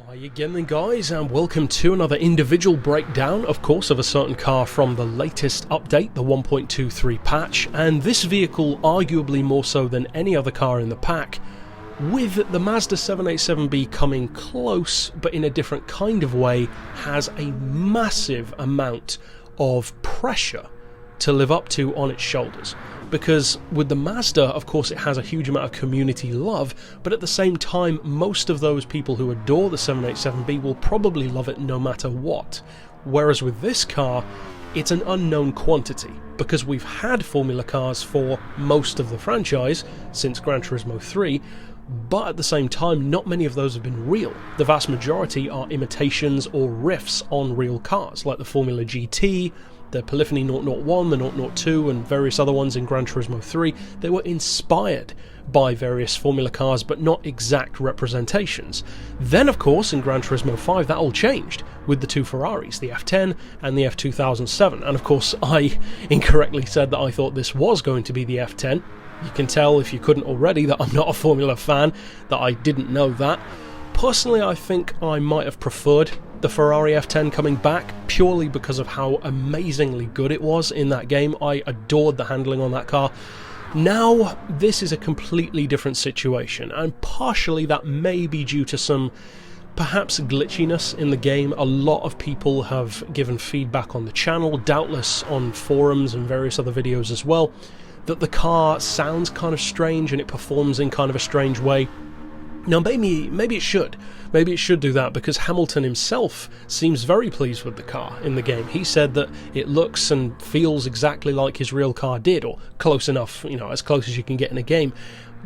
Hi again then guys, and welcome to another individual breakdown, of course, of a certain car from the latest update, the 1.23 patch, and this vehicle arguably more so than any other car in the pack, with the Mazda 787B coming close, but in a different kind of way, has a massive amount of pressure to live up to on its shoulders. Because with the Mazda, of course, it has a huge amount of community love, but at the same time, most of those people who adore the 787B will probably love it no matter what. Whereas with this car, it's an unknown quantity, because we've had Formula cars for most of the franchise, since Gran Turismo 3, but at the same time, not many of those have been real. The vast majority are imitations or riffs on real cars, like the Formula GT, the Polyphony 001, the 002, and various other ones in Gran Turismo 3. They were inspired by various Formula cars, but not exact representations. Then, of course, in Gran Turismo 5, that all changed with the two Ferraris, the F10 and the F2007. And of course, I incorrectly said that I thought this was going to be the F10. You can tell, if you couldn't already, that I'm not a Formula fan, that I didn't know that. Personally, I think I might have preferred the Ferrari F10 coming back, purely because of how amazingly good it was in that game. I adored the handling on that car. Now, this is a completely different situation, and partially that may be due to some perhaps glitchiness in the game. A lot of people have given feedback on the channel, doubtless on forums and various other videos as well, that the car sounds kind of strange and it performs in kind of a strange way. Now maybe it should do that, because Hamilton himself seems very pleased with the car in the game. He said that it looks and feels exactly like his real car did, or close enough, you know, as close as you can get in a game.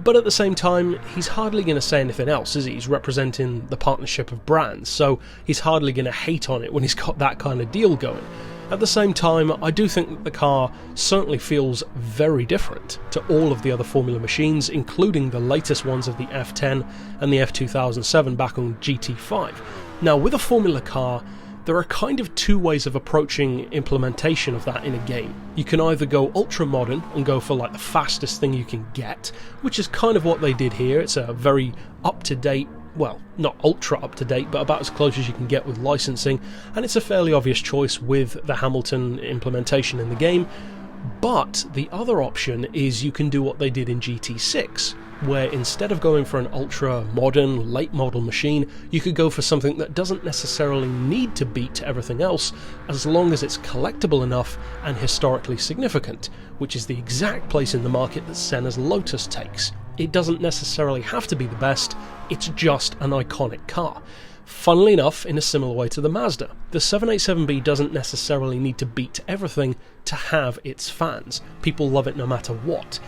But at the same time, he's hardly going to say anything else, is he? He's representing the partnership of brands, so he's hardly going to hate on it when he's got that kind of deal going. At the same time, I do think that the car certainly feels very different to all of the other Formula machines, including the latest ones of the F10 and the F2007 back on GT5. Now, with a Formula car, there are kind of two ways of approaching implementation of that in a game. You can either go ultra modern and go for like the fastest thing you can get, which is kind of what they did here. It's a very up-to-date, well, not ultra up-to-date, but about as close as you can get with licensing, and it's a fairly obvious choice with the Hamilton implementation in the game. But the other option is you can do what they did in GT6, where instead of going for an ultra-modern, late-model machine, you could go for something that doesn't necessarily need to beat everything else, as long as it's collectible enough and historically significant, which is the exact place in the market that Senna's Lotus takes. It doesn't necessarily have to be the best, it's just an iconic car. Funnily enough, in a similar way to the Mazda, the 787B doesn't necessarily need to beat everything to have its fans. People love it no matter what.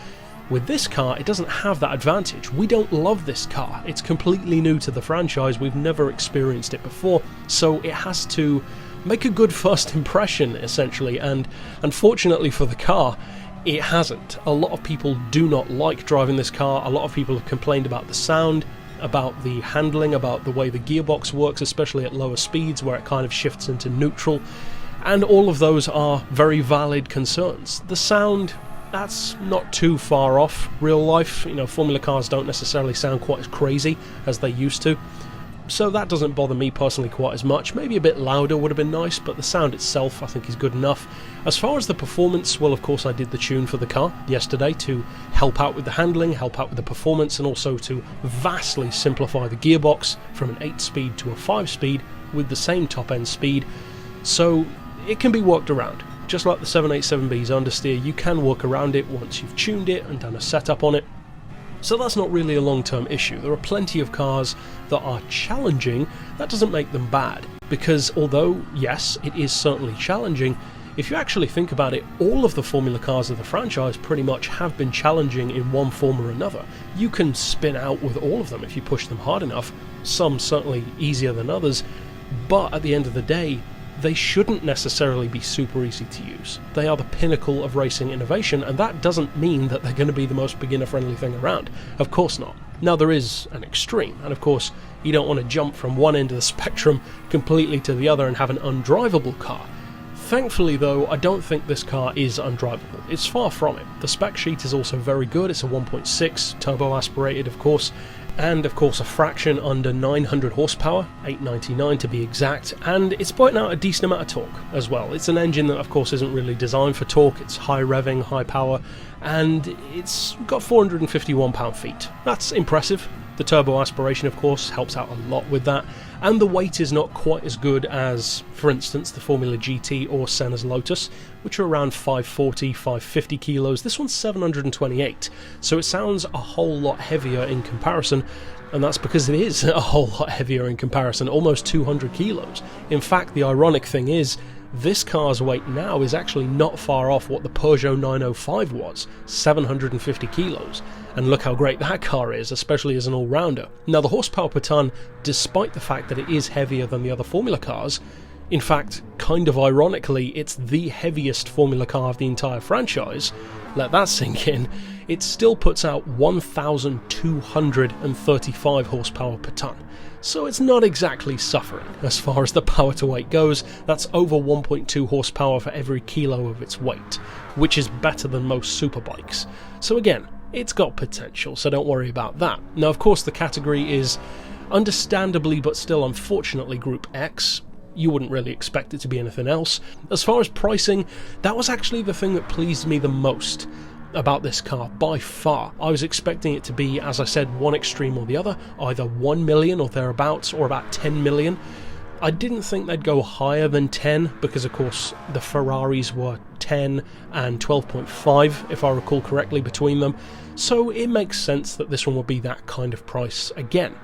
With this car, it doesn't have that advantage. We don't love this car. It's completely new to the franchise. We've never experienced it before, so it has to make a good first impression, essentially, and unfortunately for the car, it hasn't. A lot of people do not like driving this car. A lot of people have complained about the sound, about the handling, about the way the gearbox works, especially at lower speeds where it kind of shifts into neutral, and all of those are very valid concerns. The sound, that's not too far off real life. You know, Formula cars don't necessarily sound quite as crazy as they used to, so that doesn't bother me personally quite as much. Maybe a bit louder would have been nice, but the sound itself I think is good enough. As far as the performance, well, of course I did the tune for the car yesterday to help out with the handling, help out with the performance, and also to vastly simplify the gearbox from an 8-speed to a 5-speed with the same top-end speed, so it can be worked around. Just like the 787B's understeer, you can work around it once you've tuned it and done a setup on it. So that's not really a long-term issue. There are plenty of cars that are challenging. That doesn't make them bad, because although, yes, it is certainly challenging, if you actually think about it, all of the Formula cars of the franchise pretty much have been challenging in one form or another. You can spin out with all of them if you push them hard enough, some certainly easier than others, but at the end of the day, they shouldn't necessarily be super easy to use. They are the pinnacle of racing innovation, and that doesn't mean that they're going to be the most beginner-friendly thing around. Of course not. Now, there is an extreme, and of course, you don't want to jump from one end of the spectrum completely to the other and have an undrivable car. Thankfully though, I don't think this car is undrivable. It's far from it. The spec sheet is also very good. It's a 1.6, turbo aspirated of course, and of course a fraction under 900 horsepower, 899 to be exact, and it's putting out a decent amount of torque as well. It's an engine that of course isn't really designed for torque, it's high revving, high power, and it's got 451 pound-feet. That's impressive. The turbo aspiration of course helps out a lot with that, and the weight is not quite as good as, for instance, the Formula GT or Senna's Lotus, which are around 540, 550 kilos. This one's 728, so it sounds a whole lot heavier in comparison, and that's because it is a whole lot heavier in comparison, almost 200 kilos. In fact, the ironic thing is, this car's weight now is actually not far off what the Peugeot 905 was, 750 kilos. And look how great that car is, especially as an all-rounder. Now the horsepower per tonne, despite the fact that it is heavier than the other Formula cars, in fact, kind of ironically, it's the heaviest Formula car of the entire franchise, let that sink in, it still puts out 1,235 horsepower per tonne. So it's not exactly suffering as far as the power to weight goes. That's over 1.2 horsepower for every kilo of its weight, which is better than most superbikes. So again, it's got potential, so don't worry about that. Now of course the category is understandably but still unfortunately Group X. You wouldn't really expect it to be anything else. As far as pricing, that was actually the thing that pleased me the most about this car by far. I was expecting it to be, as I said, one extreme or the other, either 1 million or thereabouts, or about 10 million. I didn't think they'd go higher than 10 because of course the Ferraris were 10 and 12.5 if I recall correctly between them, so it makes sense that this one would be that kind of price again.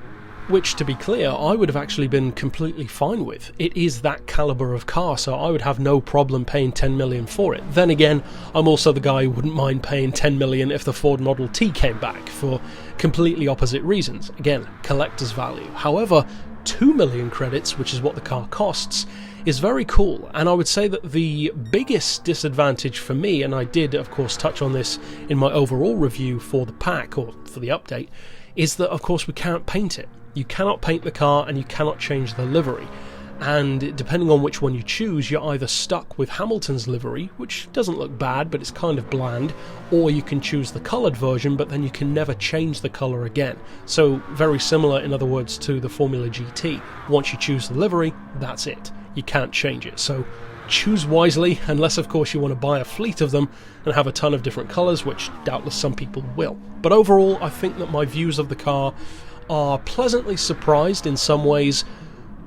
Which, to be clear, I would have actually been completely fine with. It is that caliber of car, so I would have no problem paying 10 million for it. Then again, I'm also the guy who wouldn't mind paying 10 million if the Ford Model T came back, for completely opposite reasons. Again, collector's value. However, 2 million credits, which is what the car costs, is very cool, and I would say that the biggest disadvantage for me, and I did of course touch on this in my overall review for the pack, or for the update, is that of course we can't paint it. You cannot paint the car and you cannot change the livery, and depending on which one you choose, you're either stuck with Hamilton's livery, which doesn't look bad but it's kind of bland, or you can choose the coloured version but then you can never change the colour again. So very similar, in other words, to the Formula GT. Once you choose the livery, that's it. You can't change it. So choose wisely, unless of course you want to buy a fleet of them and have a ton of different colours, which doubtless some people will. But overall, I think that my views of the car are pleasantly surprised in some ways,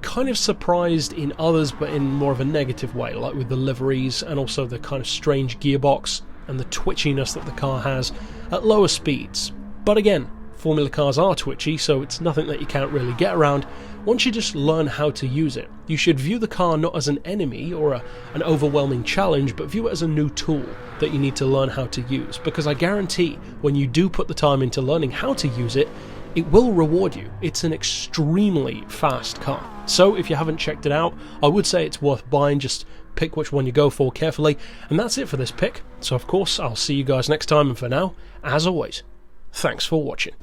kind of surprised in others, but in more of a negative way, like with the liveries and also the kind of strange gearbox and the twitchiness that the car has at lower speeds. But again, Formula cars are twitchy, so it's nothing that you can't really get around once you just learn how to use it. You should view the car not as an enemy or an overwhelming challenge, but view it as a new tool that you need to learn how to use, because I guarantee when you do put the time into learning how to use it, it will reward you. It's an extremely fast car. So if you haven't checked it out, I would say it's worth buying. Just pick which one you go for carefully. And that's it for this pick. So of course, I'll see you guys next time, and for now, as always, thanks for watching.